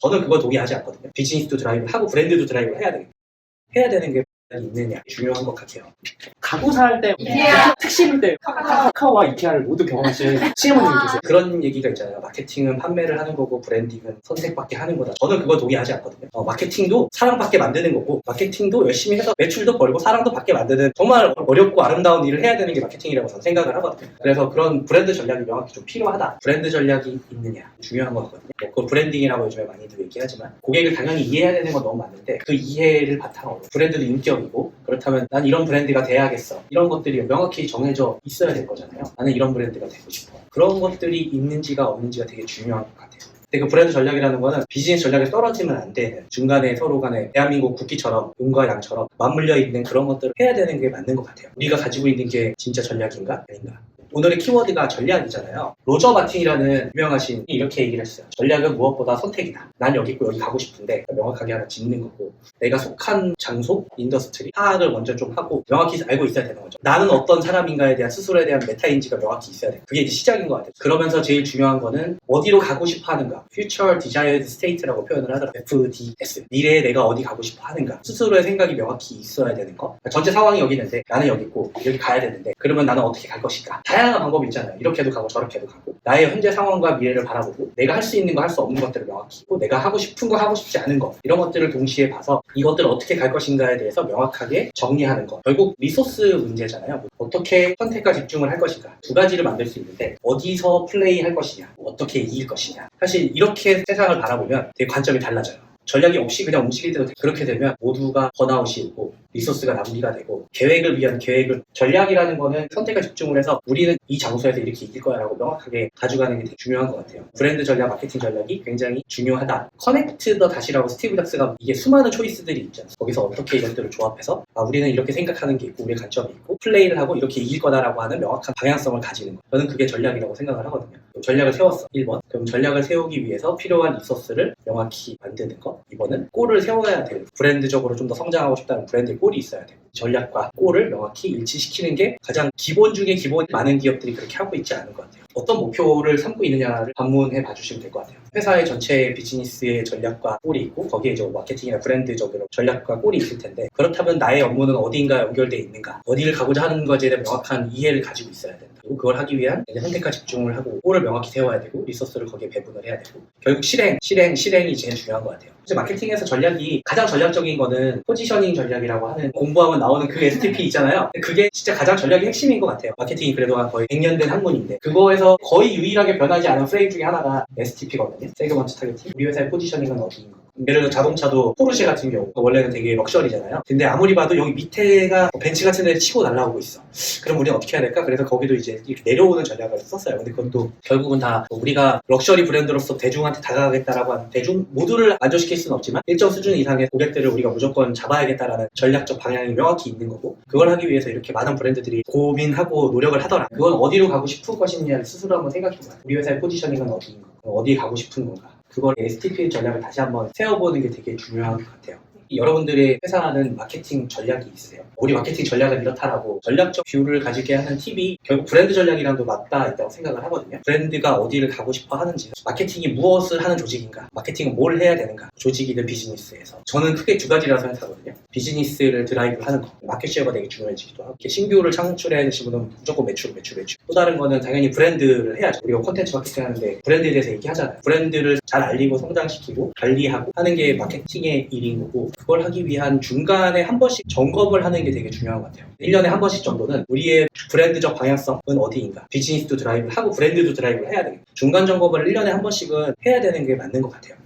저는 그거 동의하지 않거든요. 비즈니스도 드라이브를 하고 브랜드도 드라이브를 해야 되는 게 있느냐 중요한 것 같아요. 가구 살 때 택시 부를 때 카카오와 이케아를 모두 경험하신 CMO님이 계세요. 그런 얘기가 있잖아요. 마케팅은 판매를 하는 거고 브랜딩은 선택받게 하는 거다. 저는 그거 동의하지 않거든요. 마케팅도 사랑받게 만드는 거고 마케팅도 열심히 해서 매출도 벌고 사랑도 받게 만드는 정말 어렵고 아름다운 일을 해야 되는 게 마케팅이라고 저는 생각을 하거든요. 그래서 그런 브랜드 전략이 명확히 좀 필요하다. 브랜드 전략이 있느냐 중요한 거 같거든요. 그 브랜딩이라고 요즘에 많이들 얘기하지만 고객을 당연히 이해해야 되는 건 너무 많은데 그 이해를 바탕으로 브랜드도 인격이고 그렇다면 난 이런 브랜드가 돼야겠어. 이런 것들이 명확히 정해져 있어야 될 거잖아요. 나는 이런 브랜드가 되고 싶어. 그런 것들이 있는지가 없는지가 되게 중요한 것 같아요. 근데 그 브랜드 전략이라는 거는 비즈니스 전략에 떨어지면 안 되는 중간에 서로 간에 대한민국 국기처럼 용과 양처럼 맞물려 있는 그런 것들을 해야 되는 게 맞는 것 같아요. 우리가 가지고 있는 게 진짜 전략인가? 아닌가? 오늘의 키워드가 전략이잖아요. 로저 마틴이라는 유명하신 분이 이렇게 얘기를 했어요. 전략은 무엇보다 선택이다. 난 여기 있고 여기 가고 싶은데 명확하게 하나 짓는 거고 내가 속한 장소, 인더스트리 파악을 먼저 좀 하고 명확히 알고 있어야 되는 거죠. 나는 어떤 사람인가에 대한 스스로에 대한 메타인지가 명확히 있어야 돼요. 그게 이제 시작인 것 같아요. 그러면서 제일 중요한 거는 어디로 가고 싶어 하는가. Future Desired State라고 표현을 하더라고요. FDS. 미래에 내가 어디 가고 싶어 하는가. 스스로의 생각이 명확히 있어야 되는 거. 전체 상황이 여기 있는데 나는 여기 있고 여기 가야 되는데 그러면 나는 어떻게 갈 것인가. 다양한 방법이 있잖아요. 이렇게도 가고 저렇게도 가고 나의 현재 상황과 미래를 바라보고 내가 할 수 있는 거 할 수 없는 것들을 명확히 고 내가 하고 싶은 거 하고 싶지 않은 거 이런 것들을 동시에 봐서 이것들을 어떻게 갈 것인가에 대해서 명확하게 정리하는 거. 결국 리소스 문제잖아요. 어떻게 선택과 집중을 할 것인가. 두 가지를 만들 수 있는데 어디서 플레이 할 것이냐 어떻게 이길 것이냐. 사실 이렇게 세상을 바라보면 되게 관점이 달라져요. 전략이 없이 그냥 움직일 때도 그렇게 되면 모두가 번아웃이 오고 리소스가 낭비가 되고 계획을 위한 계획을 전략이라는 거는 선택과 집중을 해서 우리는 이 장소에서 이렇게 이길 거야 라고 명확하게 가져가는 게 되게 중요한 것 같아요. 브랜드 전략, 마케팅 전략이 굉장히 중요하다. 커넥트 더 다시라고 스티브 잡스가 이게 수많은 초이스들이 있잖아요. 거기서 어떻게 이것들을 조합해서 우리는 이렇게 생각하는 게 있고 우리의 관점이 있고 플레이를 하고 이렇게 이길 거다라고 하는 명확한 방향성을 가지는 거. 저는 그게 전략이라고 생각을 하거든요. 전략을 세웠어. 1번. 그럼 전략을 세우기 위해서 필요한 리소스를 명확히 만드는 거. 2번은 골을 세워야 돼요. 브랜드적으로 좀 더 성장하고 싶다는 브랜드의 골이 있어야 돼요. 전략과 골을 명확히 일치시키는 게 가장 기본 중에 기본. 많은 기업들이 그렇게 하고 있지 않은 것 같아요. 어떤 목표를 삼고 있느냐를 방문해 봐주시면 될 것 같아요. 회사의 전체 비즈니스의 전략과 골이 있고 거기에 이제 마케팅이나 브랜드적으로 전략과 골이 있을 텐데 그렇다면 나의 업무는 어디인가 연결되어 있는가 어디를 가고자 하는 것에 대한 명확한 이해를 가지고 있어야 된다. 그리고 그걸 하기 위한 선택과 집중을 하고 골을 명확히 세워야 되고 리소스를 거기에 배분을 해야 되고 결국 실행이 제일 중요한 것 같아요. 이제 마케팅에서 전략이 가장 전략적인 거는 포지셔닝 전략이라고 하는 공부하면 나오는 그 STP 있잖아요. 그게 진짜 가장 전략의 핵심인 것 같아요. 마케팅이 그래도 한 거의 100년 된 학문인데 그거에서 거의 유일하게 변하지 않은 프레임 중에 하나가 STP거든요. 세그먼트 타겟팅. 우리 회사의 포지셔닝은 어디인가. 예를 들어 자동차도 포르쉐 같은 경우 원래는 되게 럭셔리잖아요. 근데 아무리 봐도 여기 밑에가 벤츠 같은 데를 치고 날아오고 있어. 그럼 우리는 어떻게 해야 될까? 그래서 거기도 이제 이렇게 내려오는 전략을 썼어요. 근데 그것도 결국은 다 우리가 럭셔리 브랜드로서 대중한테 다가가겠다라고 하는 대중 모두를 만족시킬 수는 없지만 일정 수준 이상의 고객들을 우리가 무조건 잡아야겠다라는 전략적 방향이 명확히 있는 거고 그걸 하기 위해서 이렇게 많은 브랜드들이 고민하고 노력을 하더라. 그건 어디로 가고 싶은 것이냐를 스스로 한번 생각해봐요. 우리 회사의 포지셔닝은 어디인가? 어디에 가고 싶은 건가? 그걸 STP 전략을 다시 한번 세워보는 게 되게 중요한 것 같아요. 여러분들의 회사는 마케팅 전략이 있으세요? 우리 마케팅 전략은 이렇다라고 전략적 뷰를 가지게 하는 팁이 결국 브랜드 전략이랑도 맞닿아 있다고 생각을 하거든요. 브랜드가 어디를 가고 싶어 하는지 마케팅이 무엇을 하는 조직인가 마케팅은 뭘 해야 되는가 조직이든 비즈니스에서 저는 크게 두 가지라고 생각하거든요. 비즈니스를 드라이브 하는 거 마켓쉐어가 되게 중요해지기도 하고 신규를 창출해야 되시는 분은 무조건 매출 또 다른 거는 당연히 브랜드를 해야죠. 우리가 콘텐츠 마케팅 하는데 브랜드에 대해서 얘기하잖아요. 브랜드를 잘 알리고 성장시키고 관리하고 하는 게 마케팅의 일인 거고 그걸 하기 위한 중간에 한 번씩 점검을 하는 게 되게 중요한 것 같아요. 1년에 한 번씩 정도는 우리의 브랜드적 방향성은 어디인가 비즈니스도 드라이브를 하고 브랜드도 드라이브를 해야 되겠다. 중간 점검을 1년에 한 번씩은 해야 되는 게 맞는 것 같아요.